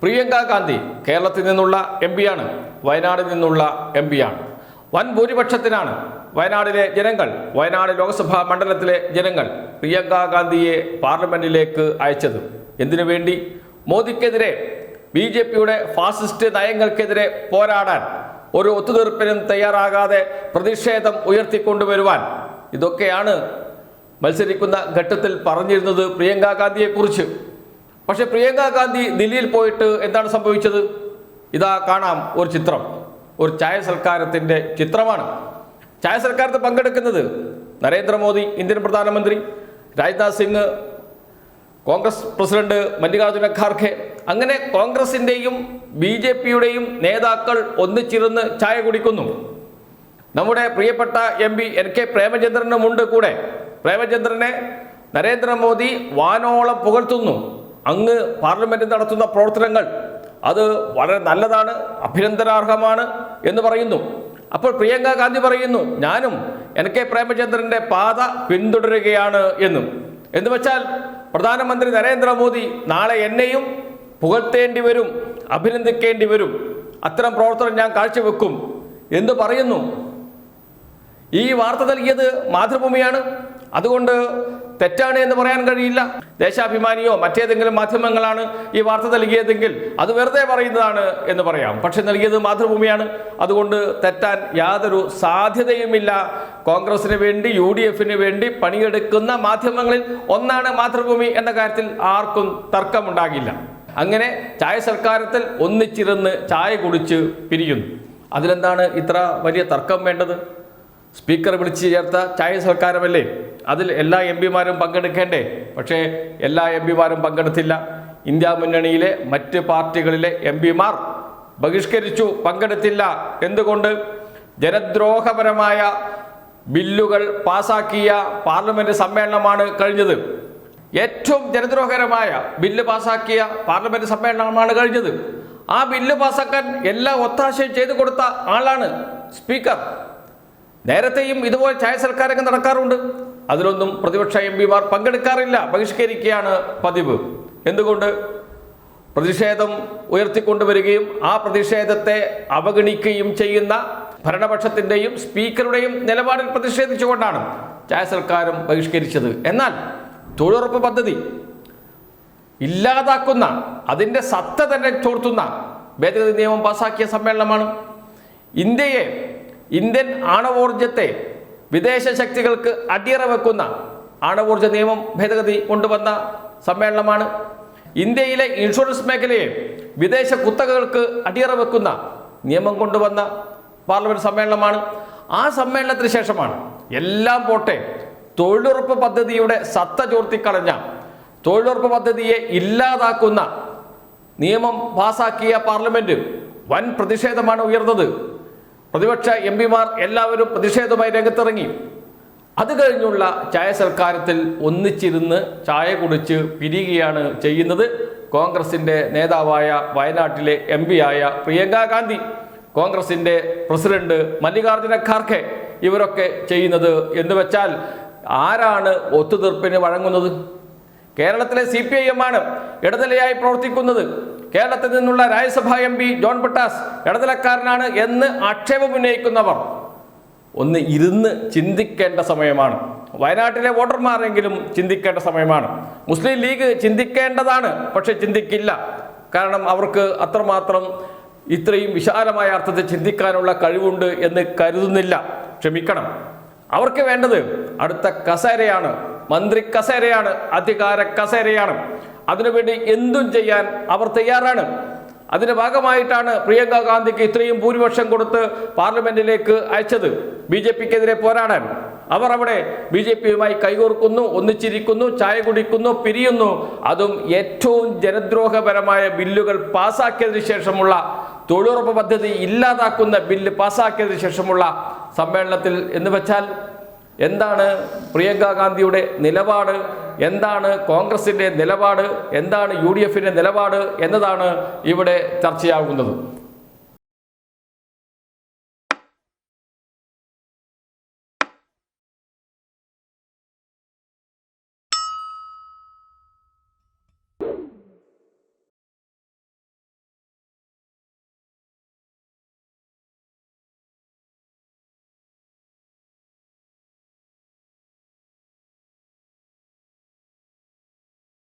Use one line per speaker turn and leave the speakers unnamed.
പ്രിയങ്ക ഗാന്ധി കേരളത്തിൽ നിന്നുള്ള എം പിയാണ്, വയനാടിൽ നിന്നുള്ള എം പിയാണ്. വൻ ഭൂരിപക്ഷത്തിനാണ് വയനാടിലെ ജനങ്ങൾ, വയനാട് ലോക്സഭാ മണ്ഡലത്തിലെ ജനങ്ങൾ പ്രിയങ്ക ഗാന്ധിയെ പാർലമെന്റിലേക്ക് അയച്ചത്. എന്തിനു വേണ്ടി? മോദിക്കെതിരെ, BJPയുടെ ഫാസിസ്റ്റ് നയങ്ങൾക്കെതിരെ പോരാടാൻ, ഒരു ഒത്തുതീർപ്പിനും തയ്യാറാകാതെ പ്രതിഷേധം ഉയർത്തിക്കൊണ്ടുവരുവാൻ. ഇതൊക്കെയാണ് മത്സരിക്കുന്ന ഘട്ടത്തിൽ പറഞ്ഞിരുന്നത് പ്രിയങ്ക ഗാന്ധിയെക്കുറിച്ച്. പക്ഷെ പ്രിയങ്ക ഗാന്ധി ദില്ലിയിൽ പോയിട്ട് എന്താണ് സംഭവിച്ചത്? ഇതാ കാണാം ഒരു ചിത്രം, ഒരു ചായ സൽക്കാരത്തിൻ്റെ ചിത്രമാണ്. ചായ സൽക്കാരത്തിൽ പങ്കെടുക്കുന്നത് നരേന്ദ്രമോദി, ഇന്ത്യൻ പ്രധാനമന്ത്രി, രാജ്നാഥ് സിംഗ്, കോൺഗ്രസ് പ്രസിഡന്റ് മല്ലികാർജുന ഖാർഗെ, അങ്ങനെ കോൺഗ്രസിൻ്റെയും BJPയുടെയും നേതാക്കൾ ഒന്നിച്ചിരുന്ന് ചായ കുടിക്കുന്നു. നമ്മുടെ പ്രിയപ്പെട്ട MP NK പ്രേമചന്ദ്രനുമുണ്ട് കൂടെ. പ്രേമചന്ദ്രനെ നരേന്ദ്രമോദി വാനോളം പുകഴ്ത്തുന്നു. അങ്ങ് പാർലമെന്റിൽ നടത്തുന്ന പ്രവർത്തനങ്ങൾ അത് വളരെ നല്ലതാണ്, അഭിനന്ദനാർഹമാണ് എന്ന് പറയുന്നു. അപ്പോൾ പ്രിയങ്ക ഗാന്ധി പറയുന്നു, ഞാനും NK പ്രേമചന്ദ്രന്റെ പാത പിന്തുടരുകയാണ് എന്നും. എന്ന് വെച്ചാൽ പ്രധാനമന്ത്രി നരേന്ദ്രമോദി നാളെ എന്നെയും പുകഴ്ത്തേണ്ടി വരും, അഭിനന്ദിക്കേണ്ടി വരും, അത്തരം പ്രവർത്തനം ഞാൻ കാഴ്ചവെക്കും എന്ന് പറയുന്നു. ഈ വാർത്ത നൽകിയത് മാതൃഭൂമിയാണ്. അതുകൊണ്ട് തെറ്റാണ് എന്ന് പറയാൻ കഴിയില്ല. ദേശാഭിമാനിയോ മറ്റേതെങ്കിലും മാധ്യമങ്ങളാണ് ഈ വാർത്ത നൽകിയതെങ്കിൽ അത് വെറുതെ പറയുന്നതാണ് എന്ന് പറയാം. പക്ഷെ നൽകിയത് മാതൃഭൂമിയാണ്. അതുകൊണ്ട് തെറ്റാൻ യാതൊരു സാധ്യതയുമില്ല. കോൺഗ്രസിന് വേണ്ടി, UDFന് വേണ്ടി പണിയെടുക്കുന്ന മാധ്യമങ്ങളിൽ ഒന്നാണ് മാതൃഭൂമി എന്ന കാര്യത്തിൽ ആർക്കും തർക്കമുണ്ടാകില്ല. അങ്ങനെ ചായ സൽക്കാരത്തിൽ ഒന്നിച്ചിരുന്ന് ചായ കുടിച്ച് പിരിയുന്നു. അതിലെന്താണ് ഇത്ര വലിയ തർക്കം വേണ്ടത്? സ്പീക്കർ വിളിച്ചു ചേർത്ത ചായ സൽക്കാരമല്ലേ, അതിൽ എല്ലാ MPമാരും പങ്കെടുക്കേണ്ടേ? പക്ഷേ എല്ലാ MPമാരും പങ്കെടുത്തില്ല. ഇന്ത്യ മുന്നണിയിലെ മറ്റ് പാർട്ടികളിലെ MPമാർ ബഹിഷ്കരിച്ചു, പങ്കെടുത്തില്ല. എന്തുകൊണ്ട്? ജനദ്രോഹപരമായ ബില്ലുകൾ പാസാക്കിയ പാർലമെന്റ് സമ്മേളനമാണ് കഴിഞ്ഞത്. ഏറ്റവും ജനദ്രോഹകരമായ ബില്ല് പാസാക്കിയ പാർലമെന്റ് സമ്മേളനമാണ് കഴിഞ്ഞത്. ആ ബില്ല് പാസാക്കാൻ എല്ലാ ഒത്താശയും ചെയ്തു കൊടുത്ത ആളാണ് സ്പീക്കർ. നേരത്തെയും ഇതുപോലെ ചായ സൽക്കാരങ്ങൾ നടക്കാറുണ്ട്. അതിലൊന്നും പ്രതിപക്ഷ MPമാർ പങ്കെടുക്കാറില്ല, ബഹിഷ്കരിക്കുകയാണ് പതിവ്. എന്തുകൊണ്ട്? പ്രതിഷേധം ഉയർത്തിക്കൊണ്ടുവരികയും ആ പ്രതിഷേധത്തെ അവഗണിക്കുകയും ചെയ്യുന്ന ഭരണപക്ഷത്തിൻ്റെയും സ്പീക്കറുടെയും നിലപാടിൽ പ്രതിഷേധിച്ചുകൊണ്ടാണ് ചായ സൽക്കാരം ബഹിഷ്കരിച്ചത്. എന്നാൽ തൊഴിലുറപ്പ് പദ്ധതി ഇല്ലാതാക്കുന്ന, അതിൻ്റെ സത്ത തന്നെ ചോർത്തുന്ന ഭേദഗതി നിയമം പാസാക്കിയ സമ്മേളനമാണ്. ഇന്ത്യൻ ആണവോർജത്തെ വിദേശ ശക്തികൾക്ക് അടിയറ വെക്കുന്ന ആണവോർജ നിയമം ഭേദഗതി കൊണ്ടുവന്ന സമ്മേളനമാണ്. ഇന്ത്യയിലെ ഇൻഷുറൻസ് മേഖലയെ വിദേശ കുത്തകകൾക്ക് അടിയറ വെക്കുന്ന നിയമം കൊണ്ടുവന്ന പാർലമെന്റ് സമ്മേളനമാണ്. ആ സമ്മേളനത്തിന് ശേഷമാണ് എല്ലാം പോട്ടെ, തൊഴിലുറപ്പ് പദ്ധതിയുടെ സത്ത ചോർത്തിക്കളഞ്ഞ, തൊഴിലുറപ്പ് പദ്ധതിയെ ഇല്ലാതാക്കുന്ന നിയമം പാസാക്കിയ പാർലമെന്റ് വൻ പ്രതിഷേധമാണ് ഉയർന്നത്. പ്രതിപക്ഷ MPമാർ എല്ലാവരും പ്രതിഷേധവുമായി രംഗത്തിറങ്ങി. അത് കഴിഞ്ഞുള്ള ചായ സൽക്കാരത്തിൽ ഒന്നിച്ചിരുന്ന് ചായ കുടിച്ച് പിരിയുകയാണ് ചെയ്യുന്നത് കോൺഗ്രസിൻ്റെ നേതാവായ വയനാട്ടിലെ MP-യായ പ്രിയങ്ക ഗാന്ധി, കോൺഗ്രസിൻ്റെ പ്രസിഡന്റ് മല്ലികാർജുന ഖാർഗെ. ഇവരൊക്കെ ചെയ്യുന്നത് എന്ന് വെച്ചാൽ ആരാണ് ഒത്തുതീർപ്പിന് വഴങ്ങുന്നത്? കേരളത്തിലെ CPIM ആണ് ഇടനിലയായി പ്രവർത്തിക്കുന്നത്. കേരളത്തിൽ നിന്നുള്ള രാജ്യസഭാ MP ജോൺ ബ്രിട്ടാസ് ഇടനിലക്കാരനാണ് എന്ന് ആക്ഷേപം ഉന്നയിക്കുന്നവർ ഒന്ന് ഇരുന്ന് ചിന്തിക്കേണ്ട സമയമാണ്. വയനാട്ടിലെ വോട്ടർമാരെങ്കിലും ചിന്തിക്കേണ്ട സമയമാണ്. മുസ്ലിം ലീഗ് ചിന്തിക്കേണ്ടതാണ്, പക്ഷെ ചിന്തിക്കില്ല. കാരണം അവർക്ക് അത്രമാത്രം ഇത്രയും വിശാലമായ അർത്ഥത്തിൽ ചിന്തിക്കാനുള്ള കഴിവുണ്ട് എന്ന് കരുതുന്നില്ല. ക്ഷമിക്കണം. അവർക്ക് വേണ്ടത് അടുത്ത കസേരയാണ്, മന്ത്രി കസേരയാണ്, അധികാര കസേരയാണ്. അതിനുവേണ്ടി എന്തും ചെയ്യാൻ അവർ തയ്യാറാണ്. അതിന്റെ ഭാഗമായിട്ടാണ് പ്രിയങ്ക ഗാന്ധിക്ക് ഇത്രയും ഭൂരിപക്ഷം കൊടുത്ത് പാർലമെന്റിലേക്ക് അയച്ചത്, BJPക്കെതിരെ പോരാടാൻ. അവർ അവിടെ BJPയുമായി കൈകോർക്കുന്നു, ഒന്നിച്ചിരിക്കുന്നു, ചായ കുടിക്കുന്നു, പിരിയുന്നു. അതും ഏറ്റവും ജനദ്രോഹപരമായ ബില്ലുകൾ പാസാക്കിയതിനു ശേഷമുള്ള, തൊഴിലുറപ്പ് പദ്ധതി ഇല്ലാതാക്കുന്ന ബില്ല് പാസാക്കിയതിനു ശേഷമുള്ള സമ്മേളനത്തിൽ. എന്ന് വെച്ചാൽ എന്താണ് പ്രിയങ്ക ഗാന്ധിയുടെ നിലപാട്, എന്താണ് കോൺഗ്രസിൻ്റെ നിലപാട്, എന്താണ് UDFന്റെ നിലപാട് എന്നതാണ് ഇവിടെ ചർച്ചയാകുന്നത്.